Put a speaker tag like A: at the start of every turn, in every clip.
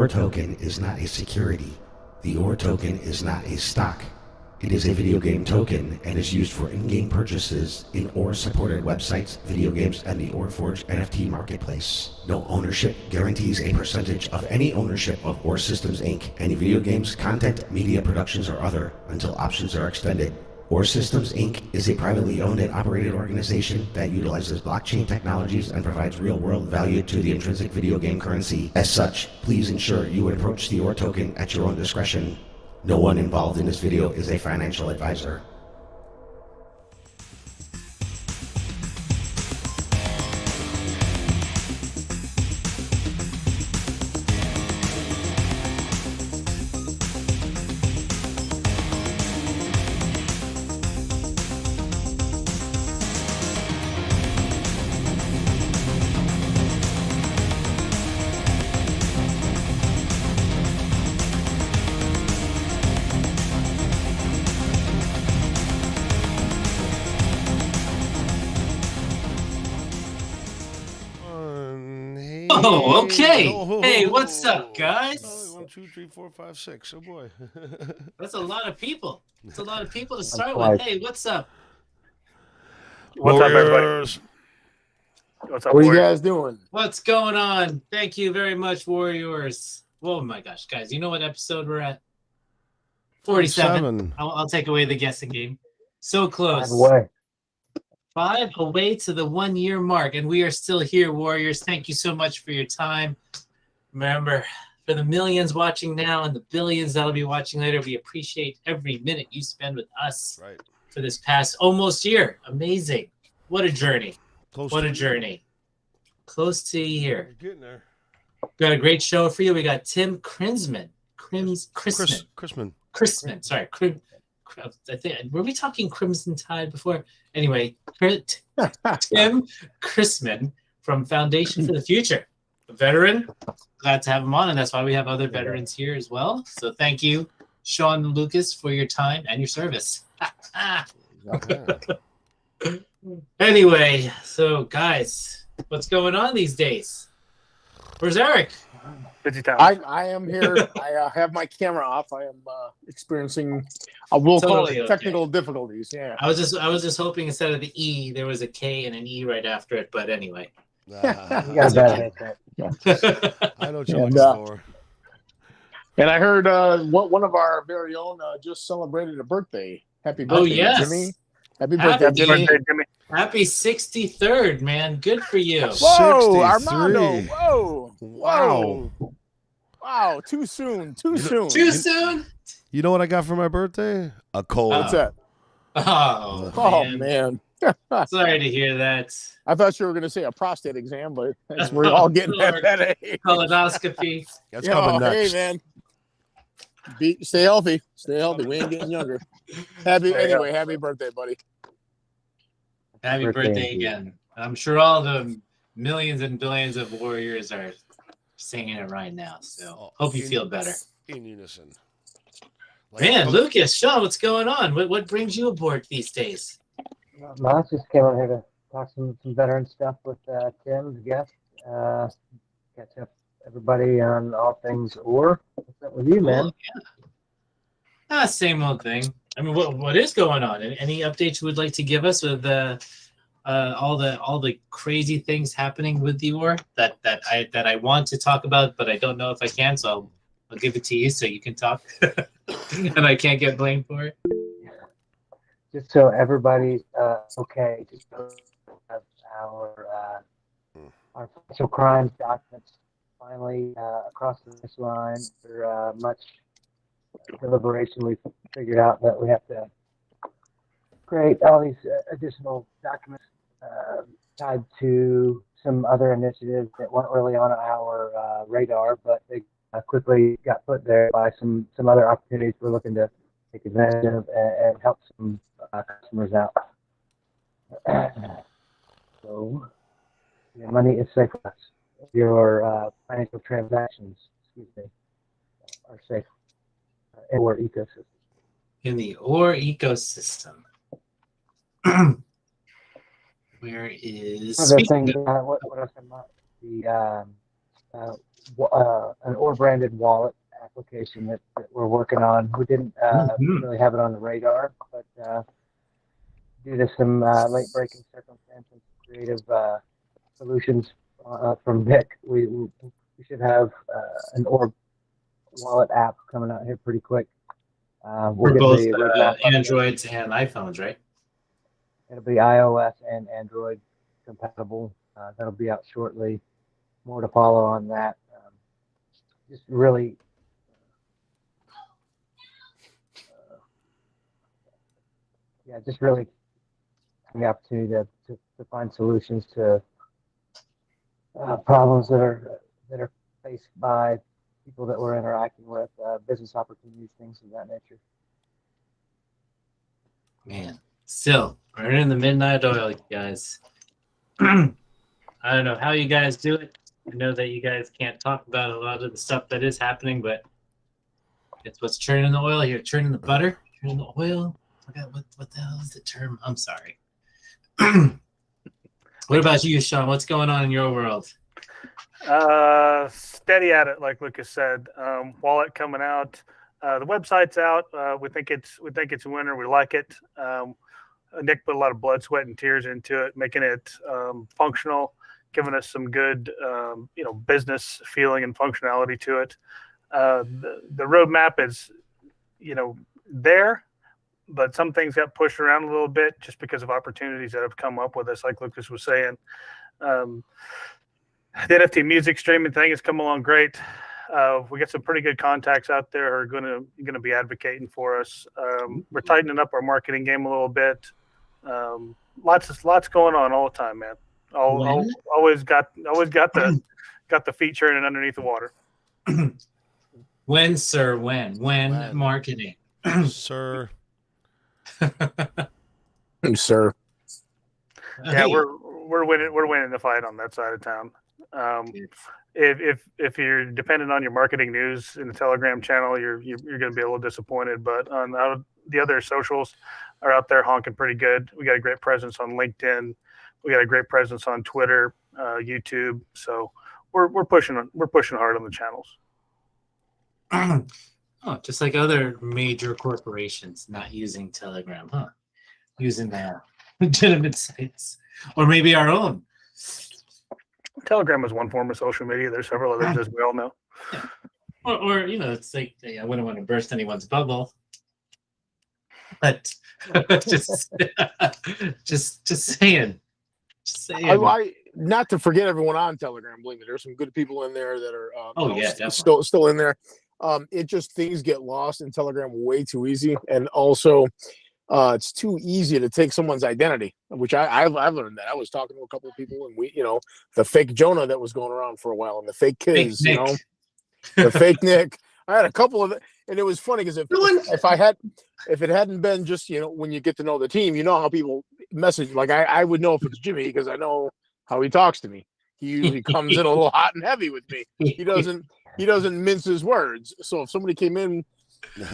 A: OR token is not a security. The OR token is not a stock. It is a video game token and is used for in-game purchases in OR-supported websites, video games, and the OR-Forge NFT marketplace. No ownership guarantees a percentage of any ownership of OR Systems Inc., any video games, content, media productions, or other, until options are extended. OR Systems Inc. is a privately owned and operated organization that utilizes blockchain technologies and provides real-world value to the intrinsic video game currency. As such, please ensure you approach the OR token at your own discretion. No one involved in this video is a financial advisor.
B: Oh, okay. Hey, what's up, guys?
C: 1, 2, 3, 4, 5, 6. Oh boy.
B: That's a lot of people. It's a lot of people to start with. Hey, what's up?
D: What's up, everybody?
C: Warriors.
D: What's up,
E: What are you
D: Warriors?
E: guys doing?
B: What's going on? Thank you very much, Warriors. Oh my gosh, guys. You know what episode we're at? 47. I'll take away the guessing game. So close. Five away to the 1 year mark, and we are still here, Warriors. Thank you so much for your time. Remember, for the millions watching now and the billions that'll be watching later, we appreciate every minute you spend with us for this past almost year. Amazing. What a journey. What a journey. Close to a year.
C: We're getting there.
B: Got a great show for you. We got TIM CHRISMAN. CHRISMAN. Sorry. I think, were we talking Crimson Tide before? Anyway, TIM CHRISMAN from Foundation for the Future, a veteran. Glad to have him on, and that's why we have other veterans here as well. So thank you. Sean and Lucas, for your time and your service. Anyway, so guys, what's going on these days? Where's Eric?
D: Busy time.
E: I am here. I have my camera off. I am experiencing, we'll call
B: Totally
E: it
B: okay.
E: technical difficulties. Yeah.
B: I was just hoping instead of the E, there was a K and an E right after it. But anyway,
E: You got that.
C: I know what you're looking for.
E: And I heard one of our very own just celebrated a birthday. Happy birthday,
B: Oh, yes.
E: Jimmy. Happy birthday, Jimmy.
B: Happy 63rd, man. Good for you.
E: Whoa,
C: 63.
E: Armando. Whoa.
C: Wow.
E: Wow. Too soon.
B: Too soon?
C: You know what I got for my birthday? A cold.
E: What's that?
B: Oh,
E: man.
B: Sorry to hear that.
E: I thought you were going to say a prostate exam, but we're all getting at that age.
B: Colonoscopy.
C: That's coming next.
E: Hey, man. Stay healthy. Stay healthy. We ain't getting younger. Happy birthday, buddy.
B: Happy birthday again. I'm sure all the millions and billions of warriors are singing it right now. So hope you feel better.
C: In unison.
B: Man, Lucas, Sean, what's going on? What brings you aboard these days?
F: I just came on here to talk some veteran stuff with Tim, the guest. Catch up everybody on all things OR. What's up with you, man?
B: Well, yeah. Same old thing. I mean, what is going on? Any updates you would like to give us with all the crazy things happening with the OR that I want to talk about, but I don't know if I can. So I'll give it to you so you can talk, and I can't get blamed for it.
F: Just so everybody's okay, just have our financial crimes documents finally across the finish line. After much deliberation, we figured out that we have to create all these additional documents tied to some other initiatives that weren't really on our radar, but they quickly got put there by some other opportunities we're looking to take advantage of and help some customers out. So your money is safe with us. Your financial transactions, are safe in our ecosystem.
B: In the OR ecosystem. Where is
F: Another thing, what I was talking about, an OR branded wallet application that we're working on. We didn't really have it on the radar, but due to some late breaking circumstances, creative solutions from Vic, we should have an OR wallet app coming out here pretty quick.
B: for both Androids and iPhones, right?
F: It'll be iOS and Android compatible. That'll be out shortly. More to follow on that. Just really just really having the opportunity to find solutions to problems that are faced by people that we're interacting with, business opportunities, things of that nature.
B: Man, still burning the midnight oil, you guys. I don't know how you guys do it. I know that you guys can't talk about a lot of the stuff that is happening, but it's what's churning the oil here, churning the butter, churning the oil. I forgot what the hell is the term? I'm sorry. What about you, Sean? What's going on in your world?
D: Steady at it, like Lucas said. Wallet coming out. The website's out. We think it's a winner. We like it. Nick put a lot of blood, sweat, and tears into it, making it functional, giving us some good, business feeling and functionality to it. The roadmap is, there, but some things got pushed around a little bit just because of opportunities that have come up with us, like Lucas was saying. The NFT music streaming thing has come along great. We got some pretty good contacts out there who are going to be advocating for us. We're tightening up our marketing game a little bit. Lots going on all the time, man. Always got the feet churning underneath the water.
B: When, sir? When marketing?
C: Sir.
E: Sir.
D: Yeah, we're winning the fight on that side of town. if you're dependent on your marketing news in the Telegram channel, you're going to be a little disappointed. But on the other socials are out there honking pretty good. We got a great presence on LinkedIn. We got a great presence on Twitter, YouTube. So we're pushing hard on the channels.
B: Oh, just like other major corporations not using Telegram, huh? Using their legitimate sites, or maybe our own.
D: Telegram is one form of social media. There's several others, as we all know.
B: Yeah. Or it's like, I wouldn't want to burst anyone's bubble, but just saying. Just saying.
E: I not to forget everyone on Telegram. Believe me, there's some good people in there that are still in there. It just things get lost in Telegram way too easy, and also it's too easy to take someone's identity, which I've learned that. I was talking to a couple of people, and we, the fake Jonah that was going around for a while, and the fake Kiz, the fake Nick. I had a couple of it, and it was funny because if it hadn't been just when you get to know the team, how people message. Like I would know if it's Jimmy because I know how he talks to me. He usually comes in a little hot and heavy with me. He doesn't mince his words. So if somebody came in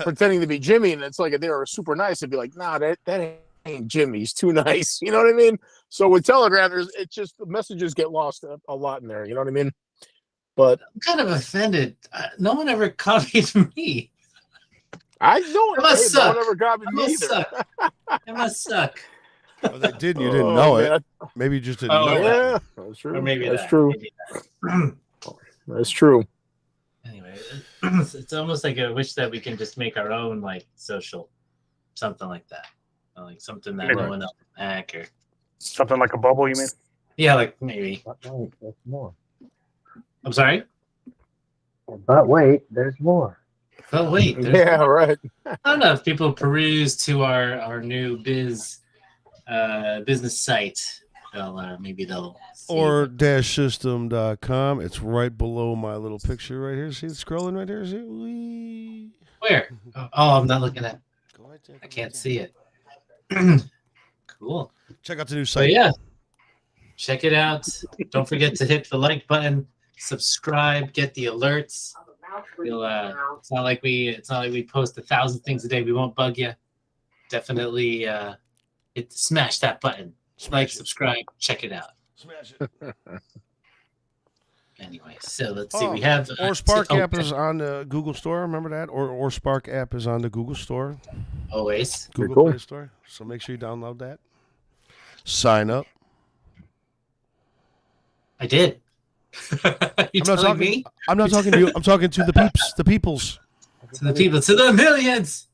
E: pretending to be Jimmy and it's like they were super nice, I'd be like, nah, that ain't Jimmy. He's too nice. You know what I mean? So with Telegram, it's just the messages get lost a lot in there. You know what I mean? But
B: I'm kind of offended. No one ever copied me.
E: I know it.
B: Must suck.
E: No one ever copied me either.
B: It must suck.
C: Oh, they did. You didn't know it. Maybe you just didn't know it.
E: Yeah, that's true.
B: Or maybe
E: that's true.
B: Maybe
E: That's true.
B: Anyway, it's almost like I wish that we can just make our own social, something like that, like something that no one else can hack or
D: something like a bubble. You mean?
B: Yeah, like maybe.
F: But wait, there's more.
B: I'm sorry.
F: But wait, there's more.
B: But wait,
E: right.
B: I don't know if people peruse to our new business site. Maybe they'll
C: or -system.com. It's right below my little picture right here. See it scrolling right here? See? Whee.
B: Where? Oh, I'm not looking at it. I can't see it. Cool.
C: Check out the new site.
B: But yeah. Check it out. Don't forget to hit the like button, subscribe, get the alerts. It's not like we post 1,000 things a day. We won't bug you. Definitely smash that button. Subscribe, check it out.
C: Smash it.
B: Anyway, so let's see. We have
C: or Spark app is on the Google Store. Remember that? Or Spark app is on the Google Store.
B: Always.
C: Google Play Store. So make sure you download that. Sign up.
B: I did.
C: I'm not talking to you. I'm talking to the peeps, the peoples.
B: To the people, to the millions.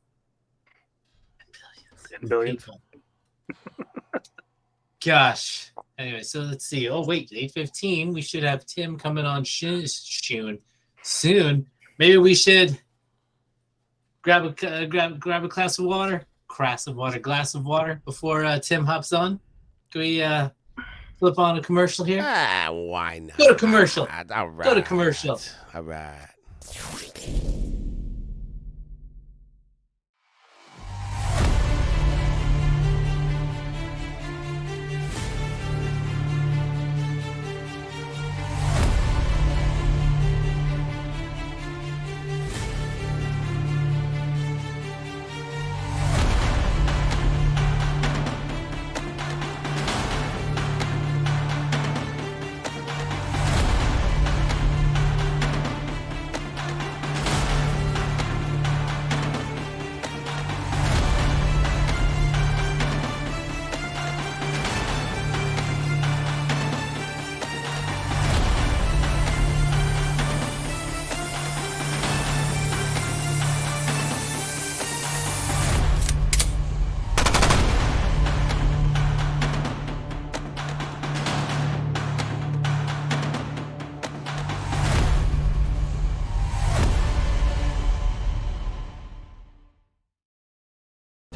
D: Billions.
B: Gosh. Anyway, so let's see. Oh wait, 8:15. We should have Tim coming on soon. Maybe we should grab a glass of water before Tim hops on. Can we flip on a commercial here?
C: Why not?
B: Go to commercial.
C: All right.
B: Go to commercial.
C: All right.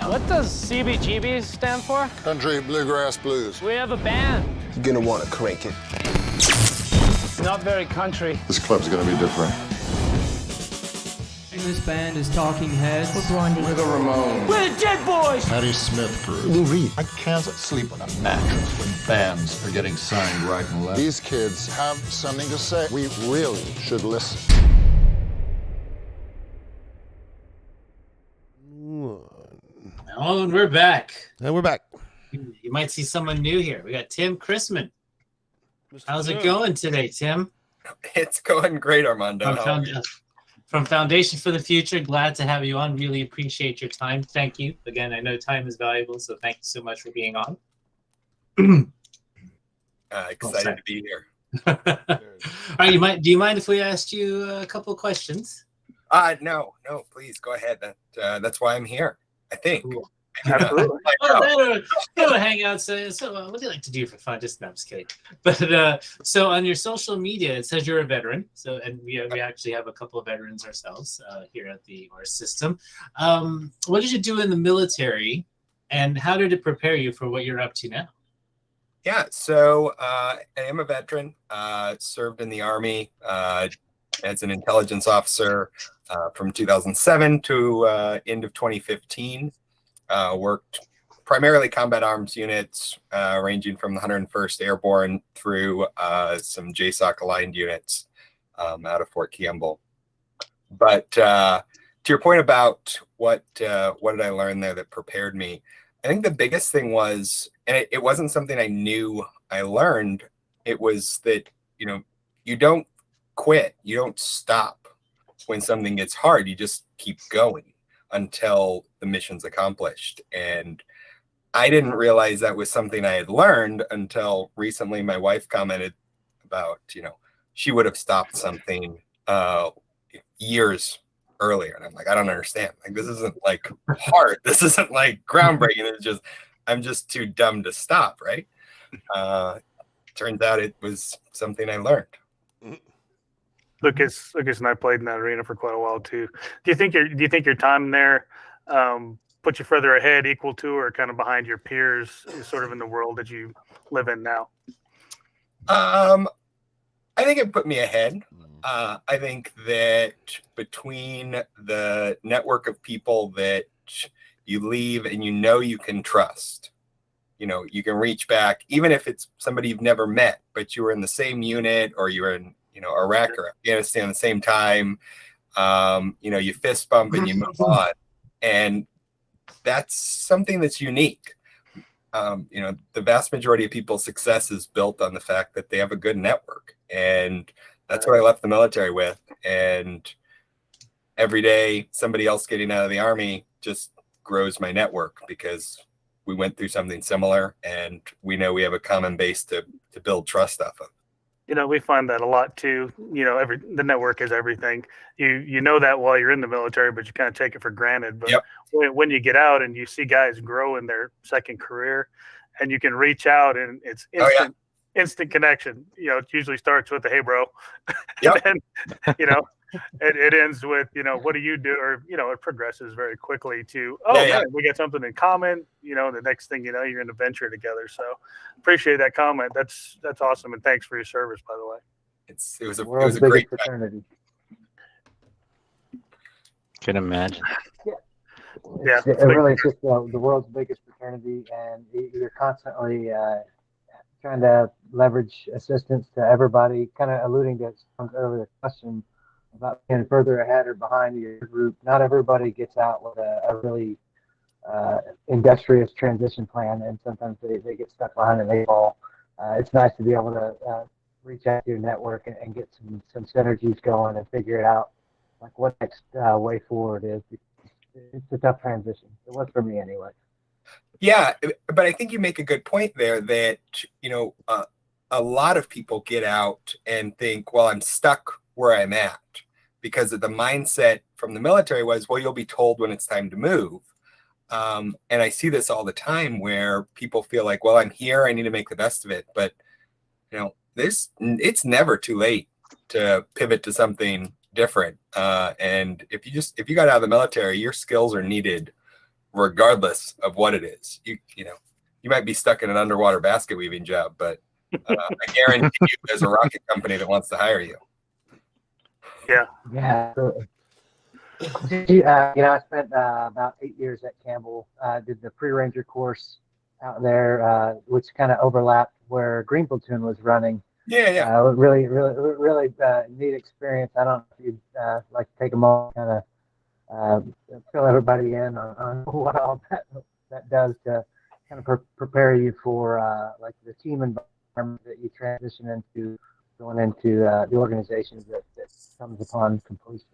G: What does CBGB stand for?
H: Country Bluegrass Blues.
G: We have a band.
H: You're gonna want to crank it.
G: Not very country.
H: This club's gonna be different.
I: this band is Talking Heads.
J: We're Blondie.
H: We're the Ramones.
I: We're the Jet Boys.
H: Patti Smith Crew.
J: Lou Reed.
H: I can't sleep on a mattress when bands are getting signed right and left. These kids have something to say. We really should listen.
B: Oh, and we're back.
C: And we're back.
B: You might see someone new here. We got Tim Chrisman.
C: Mr.
B: How's
C: Tim.
B: it going today, Tim?
K: It's going great, Armando.
B: From Foundation for the Future, glad to have you on. Really appreciate your time. Thank you. Again, I know time is valuable, so thank you so much for being on.
K: Excited to be here.
B: All right, do you mind if we asked you a couple of questions?
K: No, please go ahead. That's why I'm here, I think.
B: Cool.
D: Absolutely.
B: We'll hang out. So what do you like to do for fun? Just no, I'm just kidding. But so on your social media, it says you're a veteran. So and we actually have a couple of veterans ourselves here at the OR system. What did you do in the military, and how did it prepare you for what you're up to now?
K: Yeah, so I am a veteran. Served in the Army as an intelligence officer from 2007 to end of 2015. Worked primarily combat arms units, ranging from the 101st Airborne through some JSOC aligned units out of Fort Campbell. But to your point about what did I learn there that prepared me, I think the biggest thing was, and it wasn't something I knew I learned, it was that, you don't quit, you don't stop when something gets hard, you just keep going until the mission's accomplished. And I didn't realize that was something I had learned until recently. My wife commented about, she would have stopped something years earlier. And I'm like, I don't understand. Like, this isn't like hard. This isn't like groundbreaking. I'm just too dumb to stop. Right. Turns out it was something I learned.
D: Lucas and I played in that arena for quite a while too. Do you think your time there put you further ahead, equal to, or kind of behind your peers, sort of in the world that you live in now?
K: I think it put me ahead. I think that between the network of people that you leave and you can trust, you can reach back, even if it's somebody you've never met, but you were in the same unit or you were in Iraq or Afghanistan at the same time. You fist bump and you move on. And that's something that's unique. The vast majority of people's success is built on the fact that they have a good network. And that's what I left the military with. And every day, somebody else getting out of the Army just grows my network because we went through something similar and we know we have a common base to build trust off of.
D: We find that a lot too. The network is everything. You know that while you're in the military, but you kind of take it for granted. But when you get out and you see guys grow in their second career, and you can reach out and it's instant connection. It usually starts with the "Hey, bro,"
K: Yep.
D: and then it ends with what do you do, or it progresses very quickly to man, we got something in common. The next thing you're in a venture together. So appreciate that comment. That's awesome, and thanks for your service, by the way.
K: It was a great
F: fraternity.
G: Can imagine.
D: Yeah,
F: it really is just the world's biggest fraternity, and you're constantly trying to leverage assistance to everybody. Kind of alluding to some earlier question about being further ahead or behind your group. Not everybody gets out with a really industrious transition plan, and sometimes they get stuck behind an 8 ball. It's nice to be able to reach out to your network and get some synergies going and figure it out, like what next way forward is. It's a tough transition. It was for me anyway.
K: Yeah, but I think you make a good point there that, a lot of people get out and think, well, I'm stuck where I'm at, because the mindset from the military was, well, you'll be told when it's time to move. And I see this all the time where people feel like, well, I'm here, I need to make the best of it. But, it's never too late to pivot to something different. And if you got out of the military, your skills are needed regardless of what it is. You might be stuck in an underwater basket weaving job, but I guarantee you there's a rocket company that wants to hire you.
D: Yeah.
F: Yeah. Did you, I spent about 8 years at Campbell. Did the pre-ranger course out there, which kind of overlapped where Green Platoon was running.
K: Yeah.
F: Really neat experience. I don't know if you'd like to take a moment, kind of fill everybody in on what all that does to kind of prepare you for like the team environment that you transition into, going into the organizations that comes upon completion.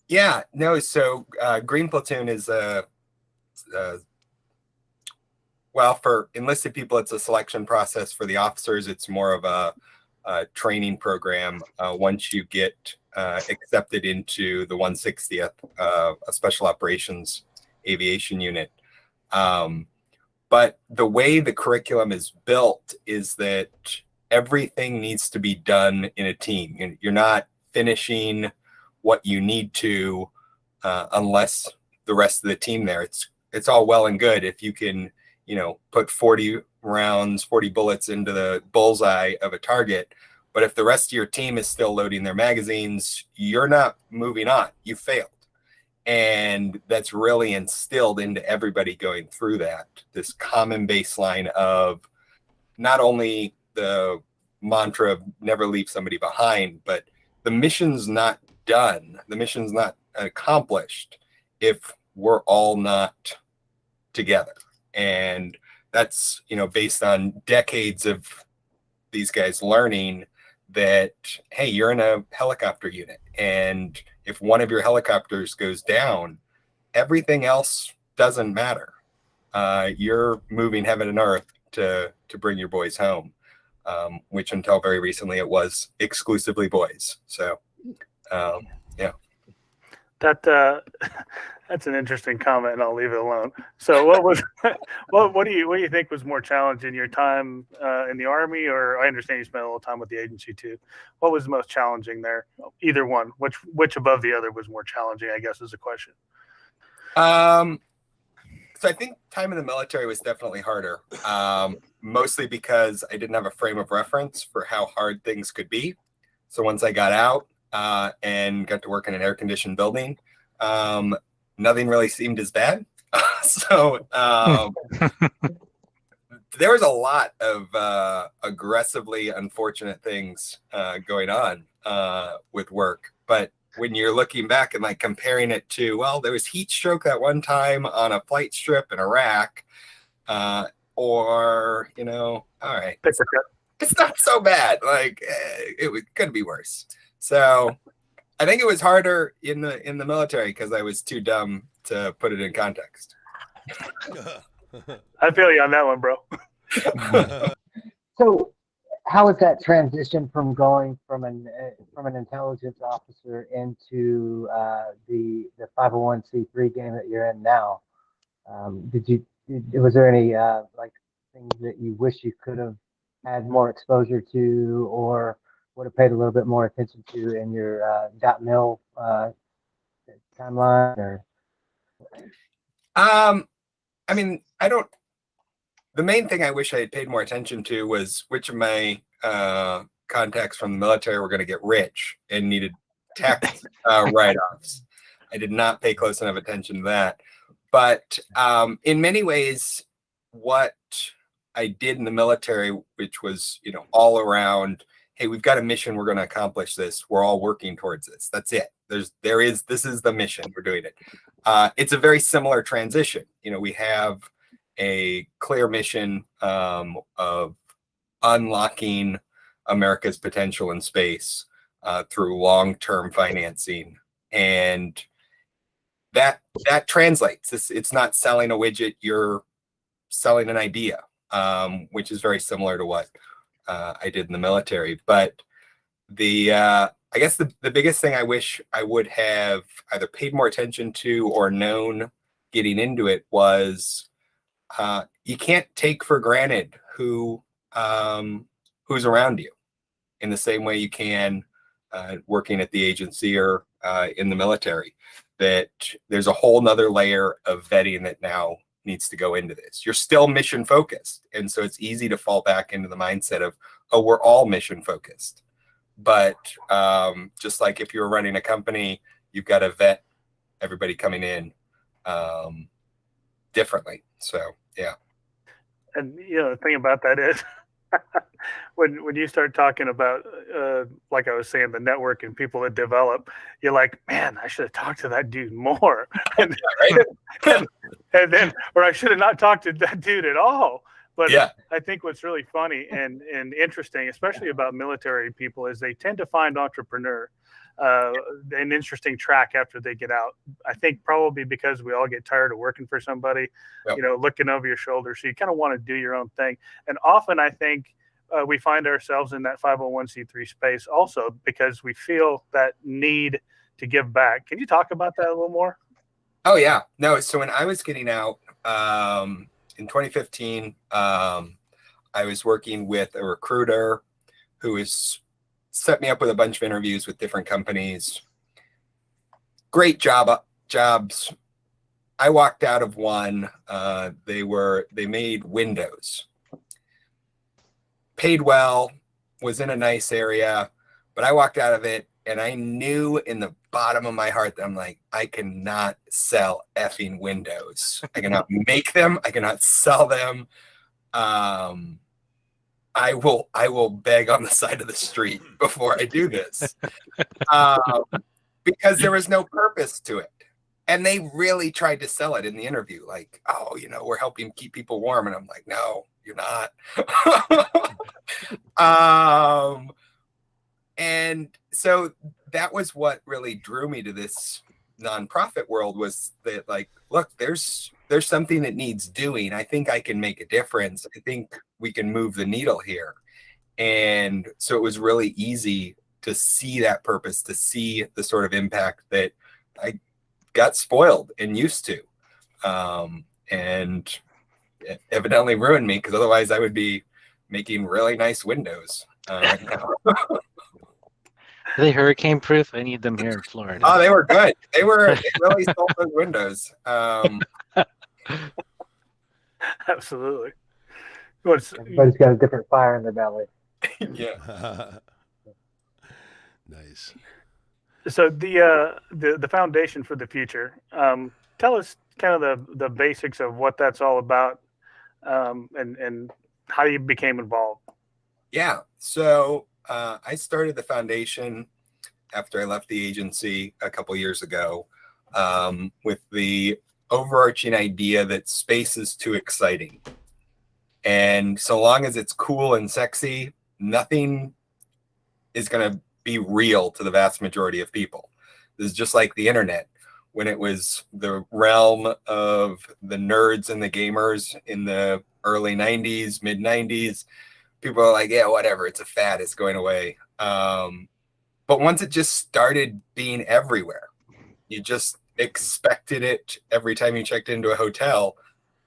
K: Yeah, no, so Green Platoon is well, for enlisted people, it's a selection process. For the officers, it's more of a training program once you get accepted into the 160th, a special operations aviation unit. But the way the curriculum is built is that everything needs to be done in a team. You're not finishing what you need to unless the rest of the team there. It's all well and good if you can, put 40 rounds, 40 bullets into the bullseye of a target. But if the rest of your team is still loading their magazines, you're not moving on. You failed. And that's really instilled into everybody going through that, this common baseline of not only the mantra of never leave somebody behind, but the mission's not done. The mission's not accomplished if we're all not together. And that's, based on decades of these guys learning that, hey, you're in a helicopter unit. And if one of your helicopters goes down, everything else doesn't matter. You're moving heaven and earth to bring your boys home, which until very recently, it was exclusively boys. So, yeah.
D: That's an interesting comment, and I'll leave it alone. So, what do you think was more challenging, your time in the Army, or I understand you spent a little time with the agency too? What was the most challenging there? Either one. Which above the other was more challenging, I guess, is the question.
K: So I think time in the military was definitely harder, mostly because I didn't have a frame of reference for how hard things could be. So once I got out and got to work in an air-conditioned building, nothing really seemed as bad. So there was a lot of aggressively unfortunate things going on with work. But when you're looking back and like comparing it to, well, there was heat stroke that one time on a flight strip in Iraq, or, all right, it's not so bad. Like it could be worse. So I think it was harder in the military because I was too dumb to put it in context.
D: I feel you on that one, bro.
F: So, how is that transition from going from an intelligence officer into the 501c3 game that you're in now? Was there any like things that you wish you could have had more exposure to, or would have paid a little bit more attention to in your .mil timeline? Or
K: I mean, the main thing I wish I had paid more attention to was which of my contacts from the military were going to get rich and needed tax write-offs. I did not pay close enough attention to that. But in many ways, what I did in the military, which was, all around, hey, we've got a mission, we're going to accomplish this, we're all working towards this. That's it. This is the mission, we're doing it. It's a very similar transition. We have a clear mission of unlocking America's potential in space through long-term financing. And that translates. It's not selling a widget, you're selling an idea, which is very similar to what I did in the military. But I guess the biggest thing I wish I would have either paid more attention to or known getting into it was you can't take for granted who's around you in the same way you can working at the agency or in the military. That there's a whole nother layer of vetting that now needs to go into this. You're still mission focused. And so it's easy to fall back into the mindset of, oh, we're all mission focused. But just like if you're running a company, you've got to vet everybody coming in differently. So yeah.
D: And the thing about that is when you start talking about like I was saying, the network and people that develop, you're like, man, I should have talked to that dude more. and then or I should have not talked to that dude at all. But
K: yeah.
D: I think what's really funny and interesting, especially about military people, is they tend to find entrepreneur an interesting track after they get out. I think probably because we all get tired of working for somebody,
K: yep.
D: Looking over your shoulder. So you kind of want to do your own thing. And often I think we find ourselves in that 501c3 space also because we feel that need to give back. Can you talk about that a little more?
K: Oh, yeah. No, so when I was getting out, in 2015, I was working with a recruiter who set me up with a bunch of interviews with different companies. Great jobs. I walked out of one. They made windows. Paid well, was in a nice area, but I walked out of it and I knew in the bottom of my heart that I'm like, I cannot sell effing windows. I cannot make them. I cannot sell them. I will beg on the side of the street before I do this, because there was no purpose to it. And they really tried to sell it in the interview. Like, oh, we're helping keep people warm. And I'm like, no, you're not. And so that was what really drew me to this nonprofit world, was that, like, look, there's something that needs doing. I think I can make a difference. I think we can move the needle here. And so it was really easy to see that purpose, to see the sort of impact that I got spoiled and used to. And it evidently ruined me, because otherwise I would be making really nice windows.
J: Are they hurricane proof? I need them here in Florida.
K: Oh, they were good. They really sold those windows.
D: Absolutely.
F: Everybody's got a different fire in their belly.
K: Yeah.
C: Nice.
D: So the foundation for the future. Tell us kind of the basics of what that's all about, and how you became involved.
K: Yeah. So I started the foundation after I left the agency a couple years ago, with the overarching idea that space is too exciting. And so long as it's cool and sexy, nothing is going to be real to the vast majority of people. This is just like the internet. When it was the realm of the nerds and the gamers in the early 90s, mid 90s, people are like, yeah, whatever, it's a fad, it's going away. But once it just started being everywhere, you just expected it every time you checked into a hotel,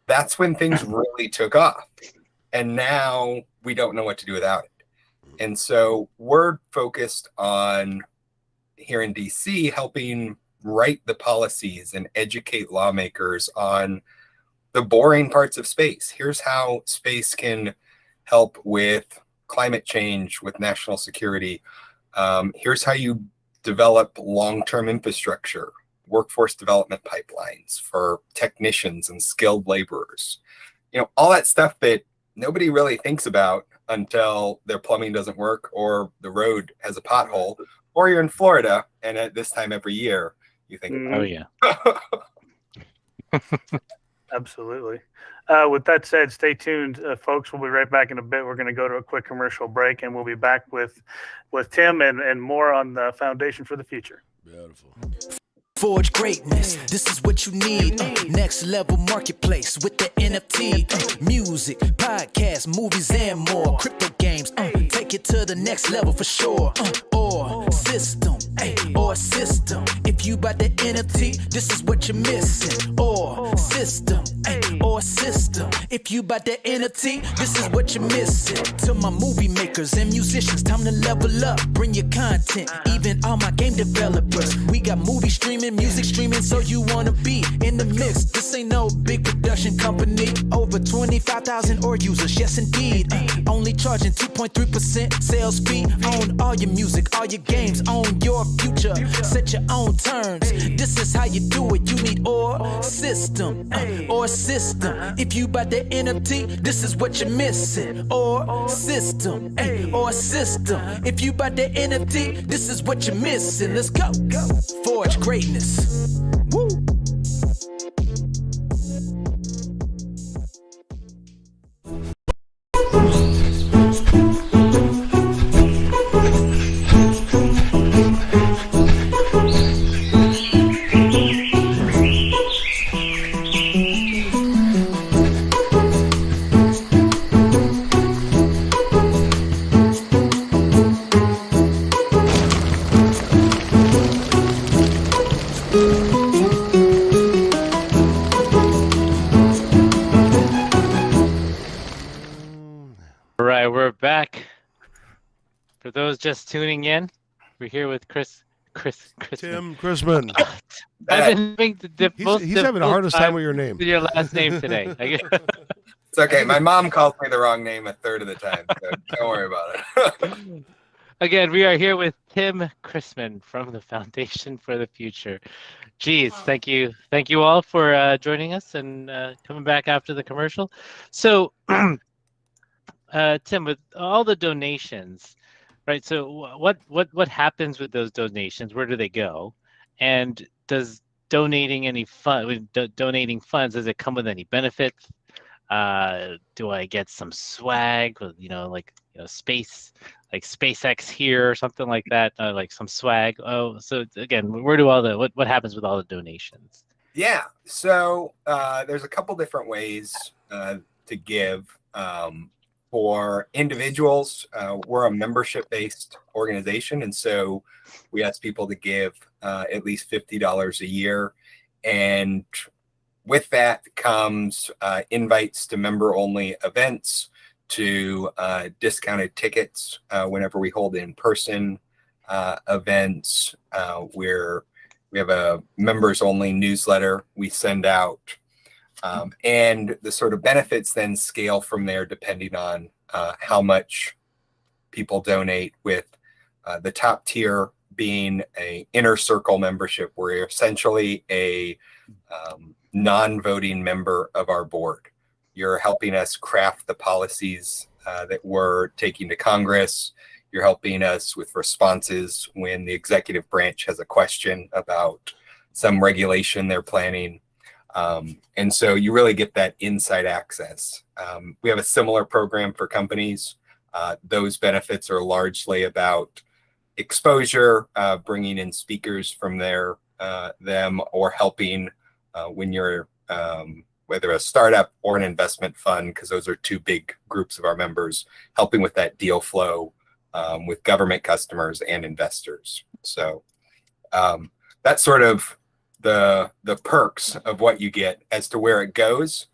K: that's when things really took off. And now we don't know what to do without it. And so we're focused on, here in DC, helping write the policies and educate lawmakers on the boring parts of space. Here's how space can help with climate change, with national security. Here's how you develop long-term infrastructure, workforce development pipelines for technicians and skilled laborers. All that stuff that nobody really thinks about until their plumbing doesn't work, or the road has a pothole, or you're in Florida and at this time every year you think,
J: oh yeah.
D: Absolutely. With that said, stay tuned, folks. We'll be right back in a bit. We're going to go to a quick commercial break, and we'll be back with Tim and more on the foundation for the future.
C: Beautiful.
L: Forge greatness, this is what you need. Next level marketplace with the NFT. Music, podcasts, movies, and more. Crypto games, take it to the next level for sure. Or system, or If you buy the NFT, this is what you're missing. Or system, or or system. If you buy that NFT, this is what you're missing. To my movie makers and musicians, time to level up. Bring your content, even all my game developers. We got movie streaming, music streaming, so you wanna be in the mix. This ain't no big production company. Over 25,000 or users, yes indeed. Only charging 2.3% sales fee. Own all your music, all your games, own your future. Set your own terms. This is how you do it. You need or system. If you buy the NFT, this is what you're missing. Or system. If you buy the NFT, this is what you're missing. Let's go. Forge greatness. Woo.
J: All right, we're back. For those just tuning in, we're here with
C: Tim Chrisman.
J: I've been having
C: he's having the hardest time with your name.
J: With your last name today.
K: It's okay. My mom calls me the wrong name a third of the time, so don't worry about it.
J: Again, we are here with Tim Chrisman from the Foundation for the Future. Geez, thank you all for joining us and coming back after the commercial. So, Tim, with all the donations, right? So, what happens with those donations? Where do they go? And does donating donating funds, does it come with any benefits? Do I get some swag with, space, like SpaceX here or something like that, like some swag? Oh, so again, where do what happens with all the donations?
K: Yeah, so there's a couple different ways to give. For individuals, we're a membership-based organization, and so we ask people to give at least $50 a year. And with that comes invites to member-only events, to discounted tickets whenever we hold in-person events. We have a members-only newsletter we send out. And the sort of benefits then scale from there depending on how much people donate, with the top tier being a inner circle membership, where you're essentially a non-voting member of our board. You're helping us craft the policies that we're taking to Congress. You're helping us with responses when the executive branch has a question about some regulation they're planning. And so you really get that inside access. We have a similar program for companies. Those benefits are largely about exposure, bringing in speakers from them, or helping when you're whether a startup or an investment fund, because those are two big groups of our members, helping with that deal flow with government customers and investors. So that's sort of the perks of what you get. As to where it goes,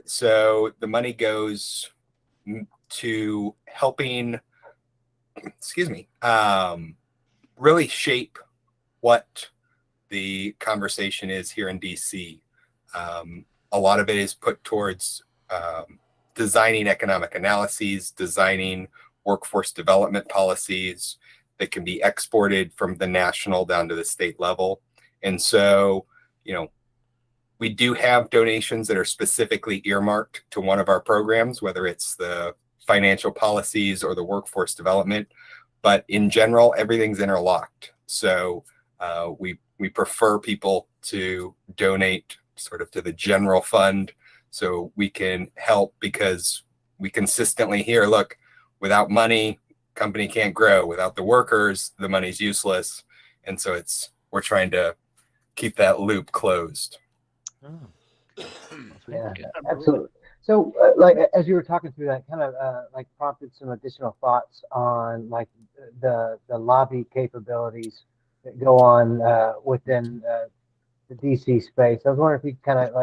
K: so the money goes to helping, really shape what the conversation is here in DC. A lot of it is put towards designing economic analyses, designing workforce development policies that can be exported from the national down to the state level. And so, we do have donations that are specifically earmarked to one of our programs, whether it's the financial policies or the workforce development. But in general, everything's interlocked. So we prefer people to donate sort of to the general fund so we can help, because we consistently hear, look, without money, company can't grow. Without the workers, the money's useless. And so we're trying to keep that loop closed.
F: Oh. Yeah, absolutely. So, as you were talking through that, kind of prompted some additional thoughts on the lobby capabilities that go on within the DC space. I was wondering if you kind of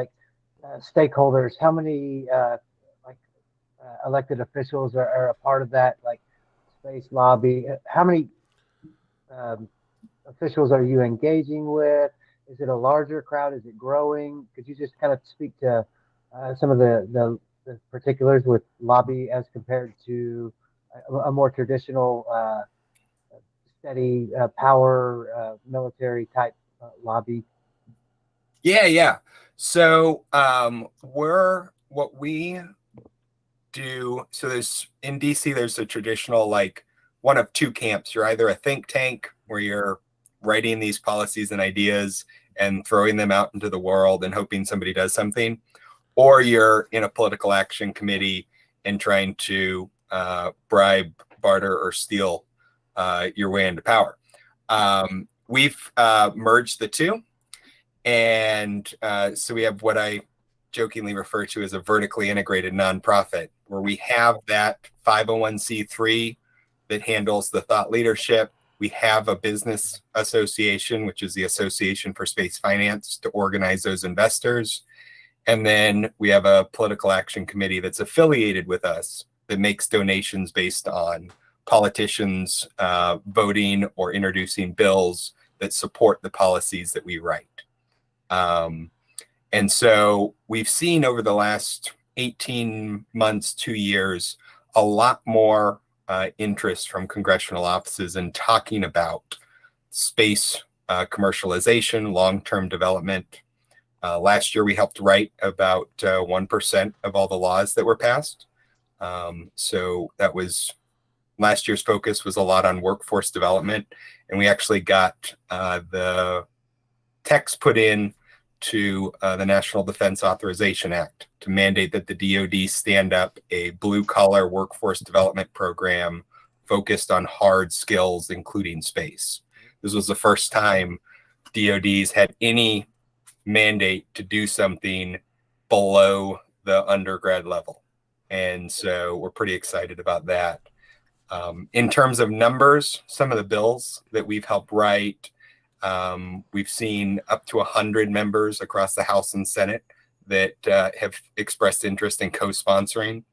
F: stakeholders, how many elected officials are a part of that, like space lobby? How many officials are you engaging with? Is it a larger crowd? Is it growing? Could you just kind of speak to some of the particulars with lobby as compared to a more traditional steady power military type lobby?
K: Yeah. So what we do, so there's in DC, there's a traditional, like, one of two camps. You're either a think tank where you're writing these policies and ideas and throwing them out into the world and hoping somebody does something, or you're in a political action committee and trying to bribe, barter, or steal your way into power. We've merged the two. And so we have what I jokingly refer to as a vertically integrated nonprofit, where we have that 501c3 that handles the thought leadership. We have a business association, which is the Association for Space Finance, to organize those investors. And then we have a political action committee that's affiliated with us that makes donations based on politicians voting or introducing bills that support the policies that we write. And so we've seen over the last 18 months, 2 years, a lot more interest from congressional offices in talking about space commercialization, long-term development. Last year, we helped write about 1% of all the laws that were passed. So that was last year's focus was a lot on workforce development. And we actually got the text put in to the National Defense Authorization Act to mandate that the DoD stand up a blue-collar workforce development program focused on hard skills, including space. This was the first time DoDs had any mandate to do something below the undergrad level. And so we're pretty excited about that. In terms of numbers, some of the bills that we've helped write, we've seen up to 100 members across the House and Senate that have expressed interest in co-sponsoring.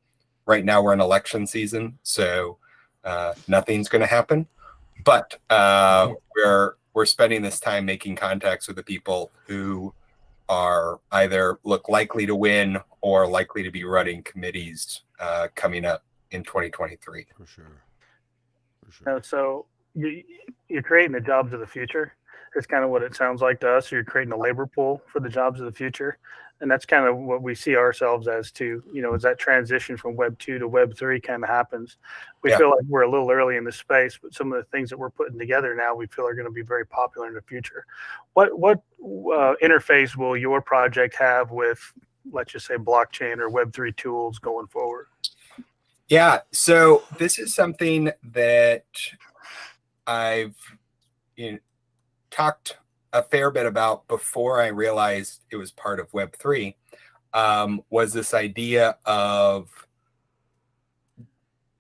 K: Right now we're in election season, so nothing's going to happen. But we're spending this time making contacts with the people who are either look likely to win or likely to be running committees coming up in 2023.
C: For sure.
D: So you're creating the jobs of the future. It's kind of what it sounds like to us. You're creating a labor pool for the jobs of the future. And that's kind of what we see ourselves as too, as that transition from Web 2 to Web 3 kind of happens. We feel like we're a little early in the space, but some of the things that we're putting together now, we feel are going to be very popular in the future. What interface will your project have with, let's just say, blockchain or Web 3 tools going forward?
K: Yeah, so this is something that I've talked a fair bit about before I realized it was part of Web3, was this idea of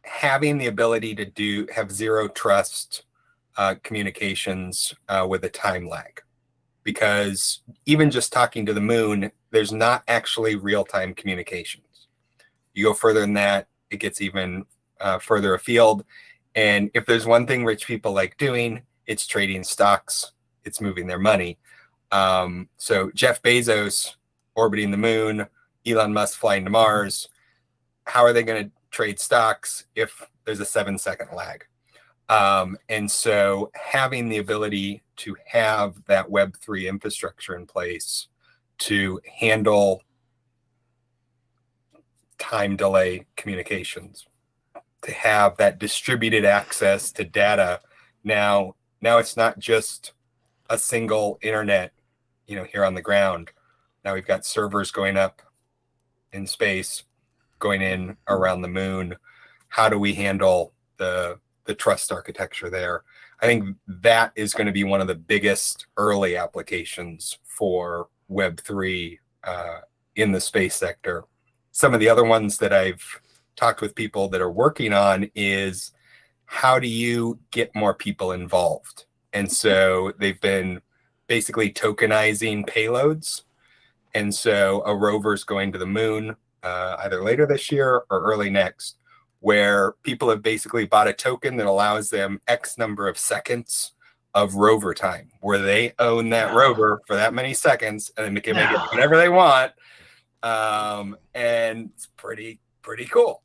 K: having the ability to have zero trust communications with a time lag. Because even just talking to the moon, there's not actually real-time communications. You go further than that, it gets even further afield. And if there's one thing rich people like doing, it's trading stocks. It's moving their money. So Jeff Bezos orbiting the moon, Elon Musk flying to Mars, how are they going to trade stocks if there's a 7-second lag? And so having the ability to have that Web3 infrastructure in place to handle time delay communications, to have that distributed access to data. Now it's not just a single internet, here on the ground. Now we've got servers going up in space, going in around the moon. How do we handle the trust architecture there? I think that is going to be one of the biggest early applications for Web3 in the space sector. Some of the other ones that I've talked with people that are working on is how do you get more people involved? And so they've been basically tokenizing payloads. And so a rover's going to the moon either later this year or early next, where people have basically bought a token that allows them X number of seconds of rover time, where they own that rover for that many seconds, and they can make it whatever they want. And it's pretty cool.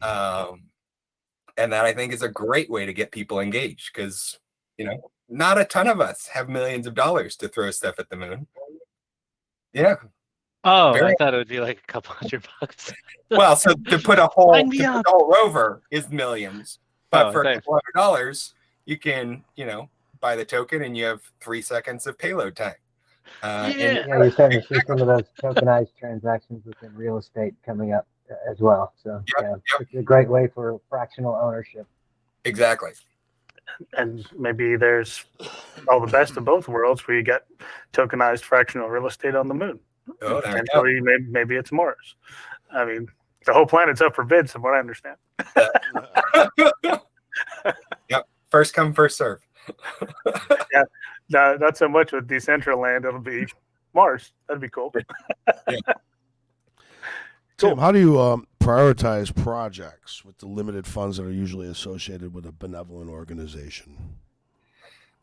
K: And that, I think, is a great way to get people engaged, because, you know, not a ton of us have millions of dollars to throw stuff at the moon. Yeah.
J: Oh, I thought it would be like a couple $100.
K: Well, so to put a whole rover is millions, but for a couple $100, you can, you know, buy the token and you have 3 seconds of payload time.
F: You're starting to see some of those tokenized transactions within real estate coming up as well. So it's a great way for fractional ownership.
K: Exactly.
D: And maybe there's all the best of both worlds, where you get tokenized fractional real estate on the moon.
K: Oh,
D: potentially, maybe it's Mars. I mean, the whole planet's up for bids, from what I understand.
K: Yep. First come, first serve.
D: Yeah. No, not so much with Decentraland. It'll be Mars. That'd be cool.
C: Tim, how do you prioritize projects with the limited funds that are usually associated with a benevolent organization?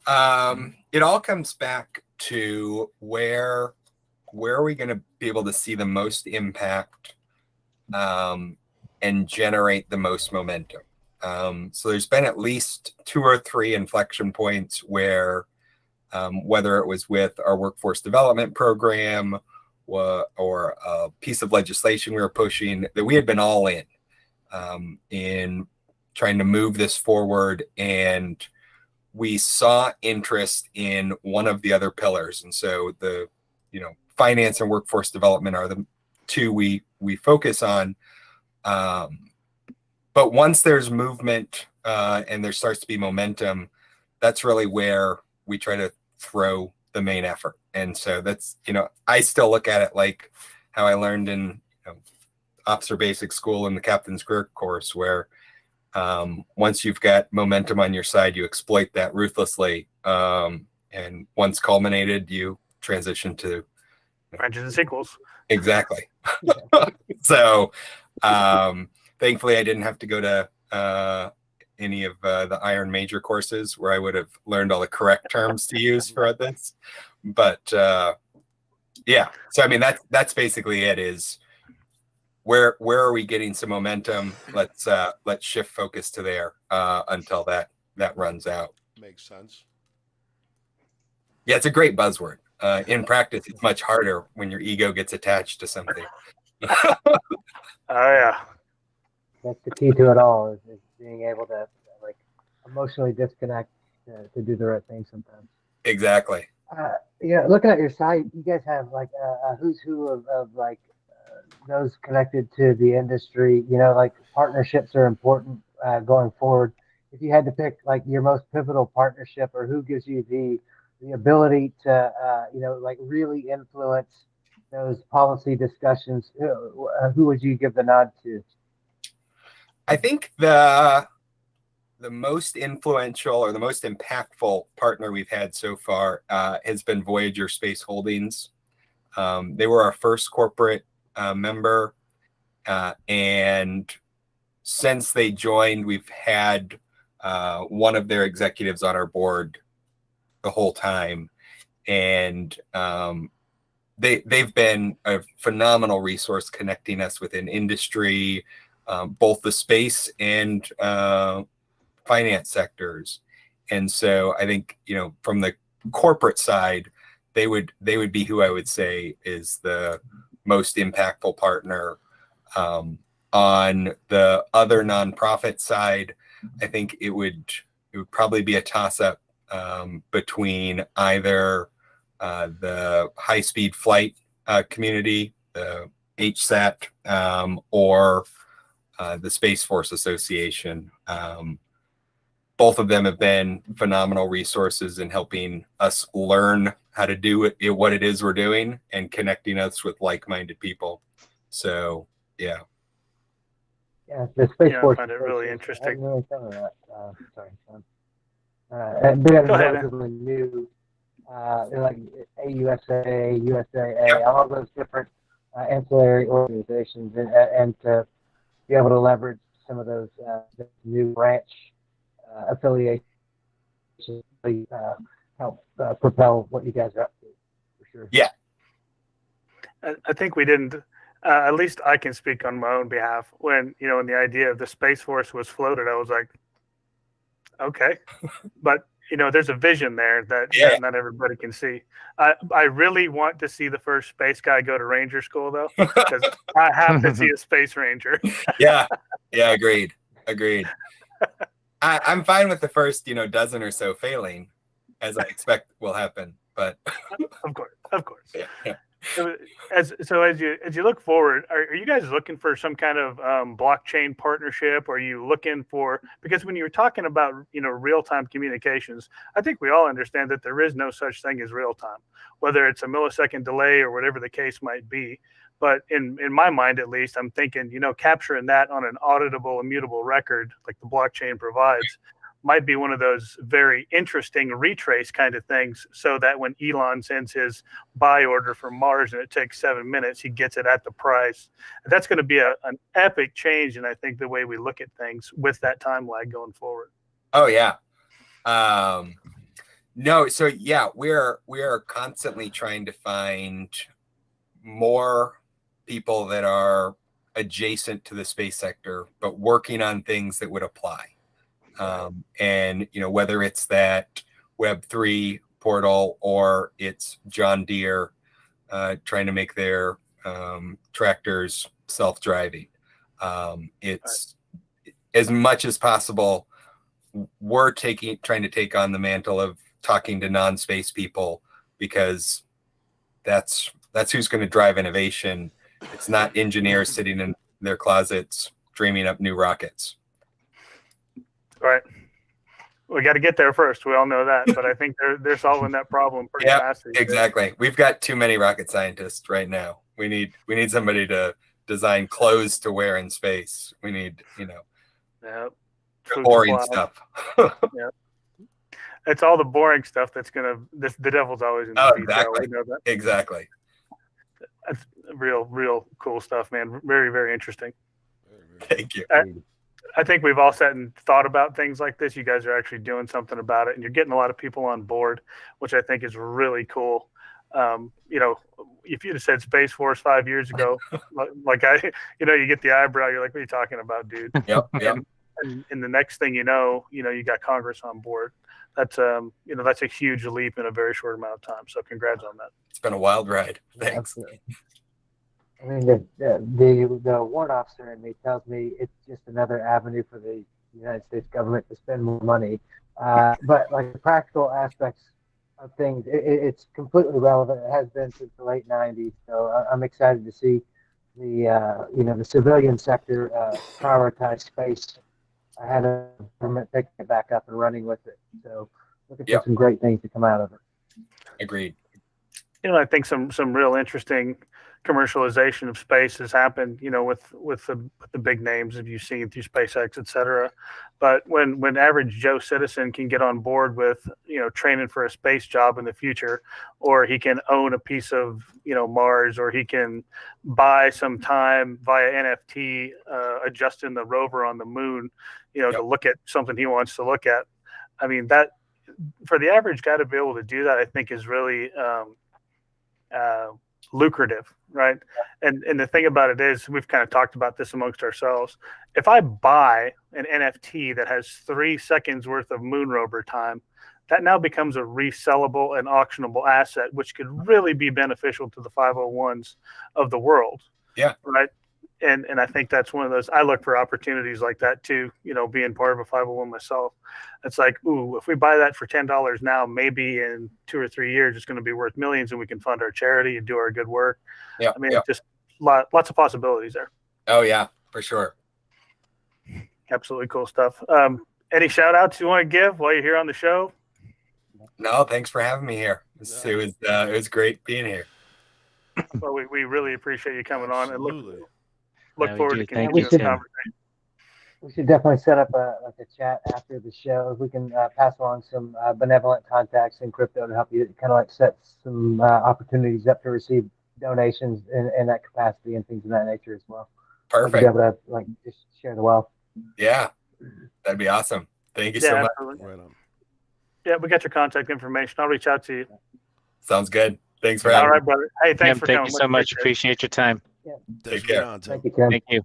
K: It all comes back to where are we going to be able to see the most impact and generate the most momentum. So there's been at least 2 or 3 inflection points where, whether it was with our workforce development program or a piece of legislation we were pushing, that we had been all in trying to move this forward, and we saw interest in one of the other pillars. And so the, you know, finance and workforce development are the 2 we focus on. But once there's movement and there starts to be momentum, that's really where we try to throw the main effort. And so that's, you know, I still look at it like how I learned in, you know, officer basic school in the captain's career course, where once you've got momentum on your side, you exploit that ruthlessly. And once culminated, you transition to
D: branches and sequels.
K: Exactly. So thankfully, I didn't have to go to any of the Iron Major courses where I would have learned all the correct terms to use for this. But yeah, so I mean, that's basically it. Is where are we getting some momentum? Let's shift focus to there until that runs out.
C: Makes sense.
K: Yeah, it's a great buzzword. In practice, it's much harder when your ego gets attached to something.
D: Oh yeah,
F: that's the key to it all, is being able to like emotionally disconnect to do the right thing sometimes.
K: Exactly.
F: Yeah, looking at your site, you guys have like a who's who of like those connected to the industry. You know, like partnerships are important going forward. If you had to pick like your most pivotal partnership, or who gives you the ability to you know, like really influence those policy discussions, who would you give the nod to?
K: I think the most influential or the most impactful partner we've had so far has been Voyager Space Holdings. They were our first corporate member, and since they joined, we've had one of their executives on our board the whole time, and they've been a phenomenal resource connecting us within industry, both the space and finance sectors. And so I think, you know, from the corporate side, they would be who I would say is the most impactful partner. On the other nonprofit side, I think it would probably be a toss-up between either the high-speed flight community, the HSAT, or the Space Force Association. Both of them have been phenomenal resources in helping us learn how to do what it is we're doing, and connecting us with like-minded people. So, yeah.
F: Yeah, the Space Force.
D: I find it really interesting.
F: I didn't really tell her that. Sorry, Sean. Been a relatively new like AUSA, USAA, all those different ancillary organizations, and to be able to leverage some of those new branch affiliations help propel what you guys are up to, for sure.
K: Yeah.
D: I think we didn't, at least I can speak on my own behalf. When the idea of the Space Force was floated, I was like, okay, but there's a vision there that not everybody can see. I really want to see the first space guy go to Ranger School, though, because I have to see a Space Ranger.
K: Yeah, agreed. I'm fine with the first, dozen or so failing, as I expect will happen. But
D: of course. Yeah. So as you look forward, are you guys looking for some kind of blockchain partnership? Or are you looking for, because when you were talking about real-time communications, I think we all understand that there is no such thing as real time, whether it's a millisecond delay or whatever the case might be. But in my mind, at least, I'm thinking capturing that on an auditable, immutable record like the blockchain provides might be one of those very interesting retrace kind of things, so that when Elon sends his buy order from Mars and it takes 7 minutes, he gets it at the price. And that's going to be an epic change in, I think, the way we look at things with that time lag going forward.
K: Oh, yeah. No, so yeah, we are constantly trying to find more people that are adjacent to the space sector, but working on things that would apply. And whether it's that Web3 portal or it's John Deere trying to make their tractors self-driving, it's as much as possible. We're trying to take on the mantle of talking to non-space people, because that's who's going to drive innovation. It's not engineers sitting in their closets dreaming up new rockets.
D: Right. We got to get there first. We all know that, but I think they're solving that problem pretty fast.
K: Exactly. We've got too many rocket scientists right now. We need somebody to design clothes to wear in space. We need, boring stuff.
D: Yeah. It's all the boring stuff that's the devil's always in the detail.
K: Exactly.
D: We know that.
K: Exactly.
D: That's real cool stuff, man. Very, very interesting.
K: Thank you.
D: I think we've all sat and thought about things like this. You guys are actually doing something about it, and you're getting a lot of people on board, which I think is really cool. If you'd have said Space Force 5 years ago, like you get the eyebrow. You're like, what are you talking about, dude?
K: Yep.
D: And the next thing you know, you got Congress on board. That's that's a huge leap in a very short amount of time. So congrats on that.
K: It's been a wild ride. Thanks.
F: Absolutely. I mean, the warrant officer in me tells me it's just another avenue for the United States government to spend more money. But like the practical aspects of things, it's completely relevant. It has been since the late 90s. So I'm excited to see the civilian sector prioritize space ahead of government picking it back up and running with it. So looking for some great things to come out of it.
K: Agreed.
D: I think some real interesting commercialization of space has happened, with the big names that you've seen through SpaceX, et cetera. But when average Joe citizen can get on board with, training for a space job in the future, or he can own a piece of, Mars, or he can buy some time via NFT, adjusting the rover on the moon, to look at something he wants to look at. I mean, that for the average guy to be able to do that, I think is really lucrative, right? And the thing about it is, we've kind of talked about this amongst ourselves. If I buy an NFT that has 3 seconds worth of moon rover time, that now becomes a resellable and auctionable asset, which could really be beneficial to the 501s of the world.
K: Yeah.
D: Right. And I think that's one of those, I look for opportunities like that too, being part of a 501 myself. It's like, ooh, if we buy that for $10 now, maybe in 2 or 3 years, it's going to be worth millions, and we can fund our charity and do our good work.
K: Yeah.
D: I mean, just lots of possibilities there.
K: Oh yeah, for sure.
D: Absolutely cool stuff. Any shout outs you want to give while you're here on the show?
K: No, thanks for having me here. It was great being here.
D: Well, we really appreciate you coming on, and look
J: Yeah,
D: forward
J: do.
D: to continuing
J: Thank
D: this
J: you,
D: conversation.
F: We should definitely set up a chat after the show. If we can pass along some benevolent contacts in crypto to help you kind of like set some opportunities up to receive donations in that capacity and things of that nature as well.
K: Perfect.
F: To be able to like just share the wealth.
K: Yeah, that'd be awesome. Thank you so much.
D: Right on. Yeah, we got your contact information. I'll reach out to you.
K: Sounds good. Thanks for having me.
D: All right, brother. Hey, thanks for coming.
J: Thank you so much. Appreciate your time.
F: Yeah.
K: Take care.
F: Thank you, Tim.
J: Thank you.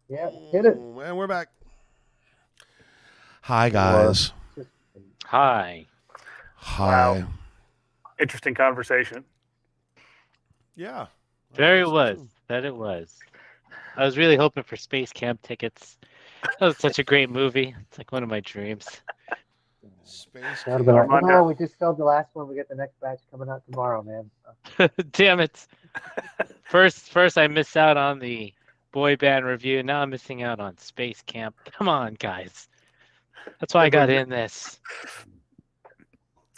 F: Yeah, hit it.
C: And we're back. Hi, guys.
J: Hi.
C: Hi.
D: Wow. Interesting conversation.
C: Yeah.
J: Very was. That it was. I was really hoping for Space Camp tickets. That was such a great movie. It's like one of my dreams.
C: Space
F: Camp. No, we just sold the last one. We got the next batch coming out tomorrow, man.
J: Damn it. First I missed out on the boy band review. Now I'm missing out on Space Camp. Come on, guys. That's why I got in this.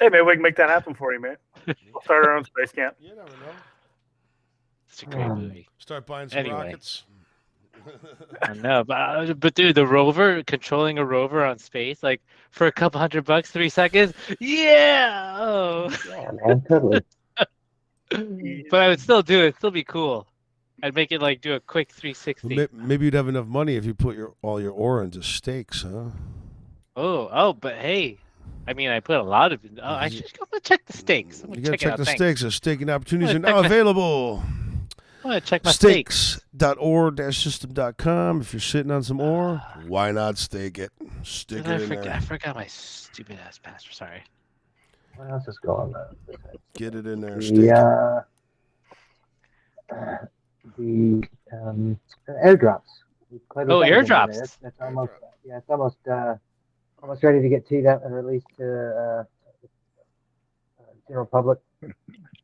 D: Hey, maybe we can make that happen for you, man. We'll start our own Space Camp.
C: You never know.
J: It's a great movie.
C: Start buying some rockets.
J: I know, but dude, the rover, controlling a rover on space, like for a couple $100, 3 seconds, yeah,
F: yeah, man, totally.
J: But I would still do it. It'd still be cool. I'd make it like do a quick 360.
C: Maybe you'd have enough money if you put all your ore into stakes, huh?
J: But hey, I mean, I put a lot of it. Oh, I should go check the stakes.
C: You gotta check the stakes. The staking opportunities are now available.
J: I want to check my stakes.
C: Stakes.or-system.com. If you're sitting on some ore, why not stake it? Stick it in there.
J: I forgot my stupid ass password. Sorry.
F: What else is going on?
C: Get it in there.
F: The airdrops.
J: Airdrops.
F: That's almost. Yeah, it's almost almost ready to get teed up and released to general public.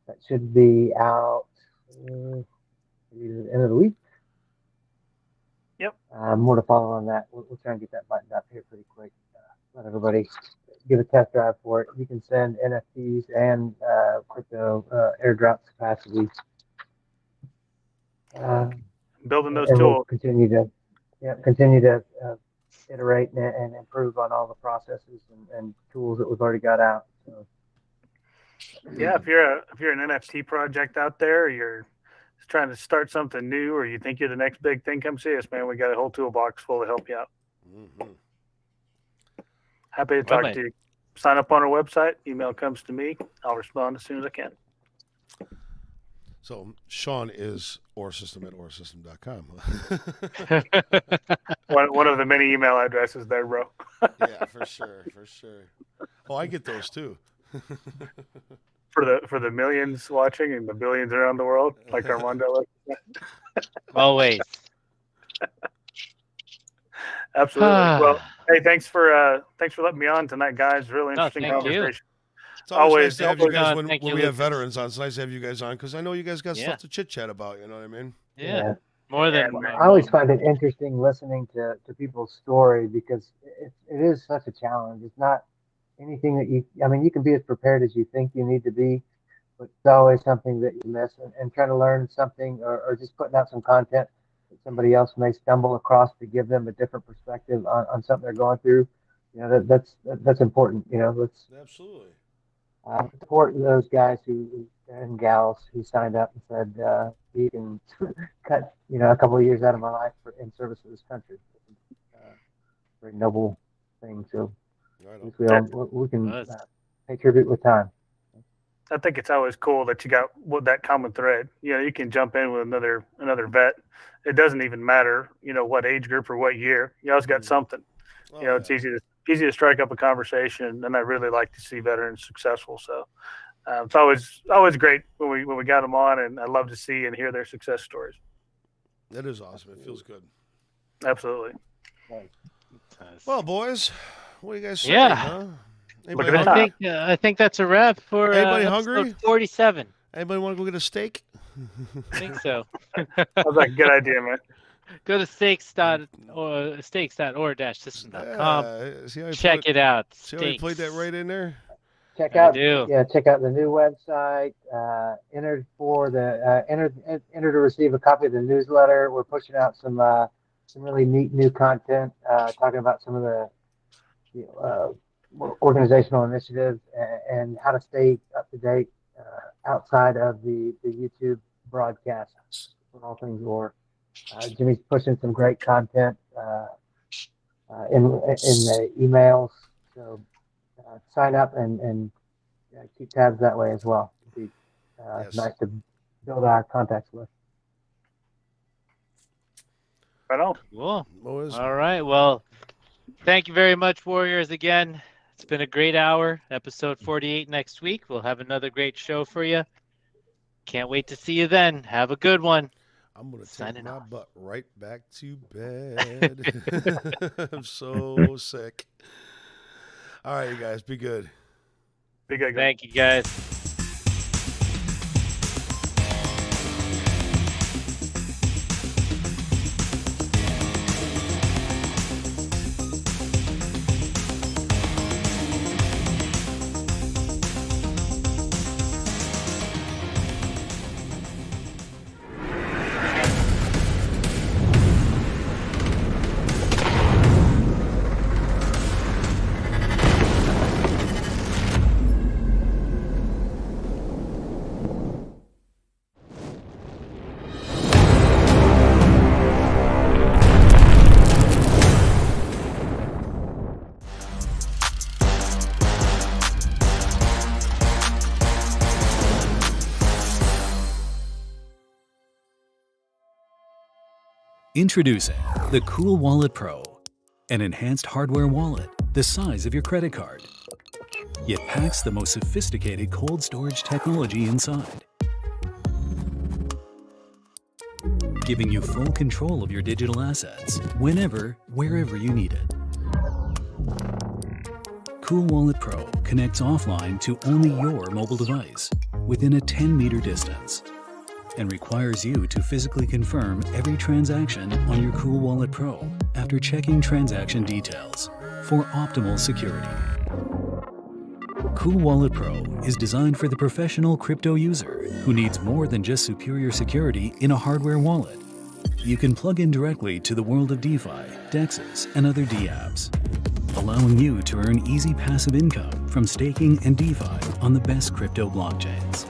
F: That should be out maybe the end of the week.
D: Yep.
F: More to follow on that. We'll try and get that buttoned up here pretty quick. Let everybody give a test drive for it. You can send NFTs and crypto airdrops capacity.
D: Building those
F: and
D: tools.
F: We'll continue to iterate and improve on all the processes and tools that we've already got out. So.
D: Yeah, if you're an NFT project out there, or you're trying to start something new, or you think you're the next big thing, come see us, man. We got a whole toolbox full to help you out.
C: Mm-hmm.
D: Happy to talk to you. Sign up on our website. Email comes to me. I'll respond as soon as I can.
C: So Sean is ORSystem at ORSystem.com.
D: one of the many email addresses there, bro.
C: Yeah, for sure. Oh, I get those too.
D: For the millions watching and the billions around the world, like Armando.
J: Always.
D: Absolutely. Well, hey, thanks for letting me on tonight, guys. Really interesting conversation.
C: It's always nice to have you guys when we have
J: Lucas.
C: veterans on. It's nice to have you guys on because I know you guys got stuff to chit chat about. You know what I mean?
J: Yeah. More than
F: I always find it interesting listening to people's story because it is such a challenge. It's not anything that you can be as prepared as you think you need to be, but it's always something that you miss and trying to learn something or just putting out some content that somebody else may stumble across to give them a different perspective on something they're going through. You know, that's important. You know, let's
C: absolutely
F: support those guys and gals who signed up and said, he can cut, a couple of years out of my life in service to this country. Very noble thing. So we can pay tribute with time.
D: I think it's always cool that you got that common thread. You can jump in with another vet. It doesn't even matter, what age group or what year. You always got something. It's easy to strike up a conversation, and I really like to see veterans successful. So it's always great when we got them on, and I love to see and hear their success stories.
C: That is awesome. It feels good.
D: Absolutely.
C: Well, boys, what do you guys say?
J: Yeah.
C: Huh?
J: I think that's a wrap for
C: anybody hungry?
J: 47.
C: Anybody want to go get a steak?
J: I think so.
D: Sounds like a good idea, man.
J: Go to steaks.or-system.com. Check it out.
C: See how you played that right in there?
F: Check out the new website. Enter to receive a copy of the newsletter. We're pushing out some really neat new content, talking about some of the organizational initiatives and how to stay up to date outside of the YouTube broadcasts for all things war. Jimmy's pushing some great content in the emails, so sign up and keep tabs that way as well. It'd be nice to build our contacts list.
D: Right on.
J: Cool. All right. Well, thank you very much, Warriors. Again, it's been a great hour. Episode 48 next week. We'll have another great show for you. Can't wait to see you then. Have a good one.
C: I'm going to take my butt right back to bed. I'm so sick. All right, you guys. Be good.
D: Be good.
J: Thank you, guys.
M: Introducing the Cool Wallet Pro, an enhanced hardware wallet the size of your credit card. It packs the most sophisticated cold storage technology inside, giving you full control of your digital assets whenever, wherever you need it. Cool Wallet Pro connects offline to only your mobile device within a 10-meter distance and requires you to physically confirm every transaction on your Cool Wallet Pro after checking transaction details for optimal security. Cool Wallet Pro is designed for the professional crypto user who needs more than just superior security in a hardware wallet. You can plug in directly to the world of DeFi, DEXs, and other dApps, allowing you to earn easy passive income from staking and DeFi on the best crypto blockchains.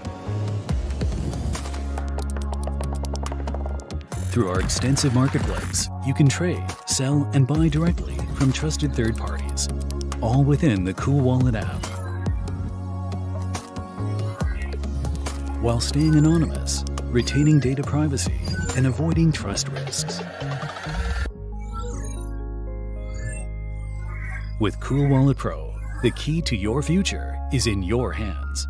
M: Through our extensive marketplace, you can trade, sell, and buy directly from trusted third parties, all within the Cool Wallet app. While staying anonymous, retaining data privacy, and avoiding trust risks. With Cool Wallet Pro, the key to your future is in your hands.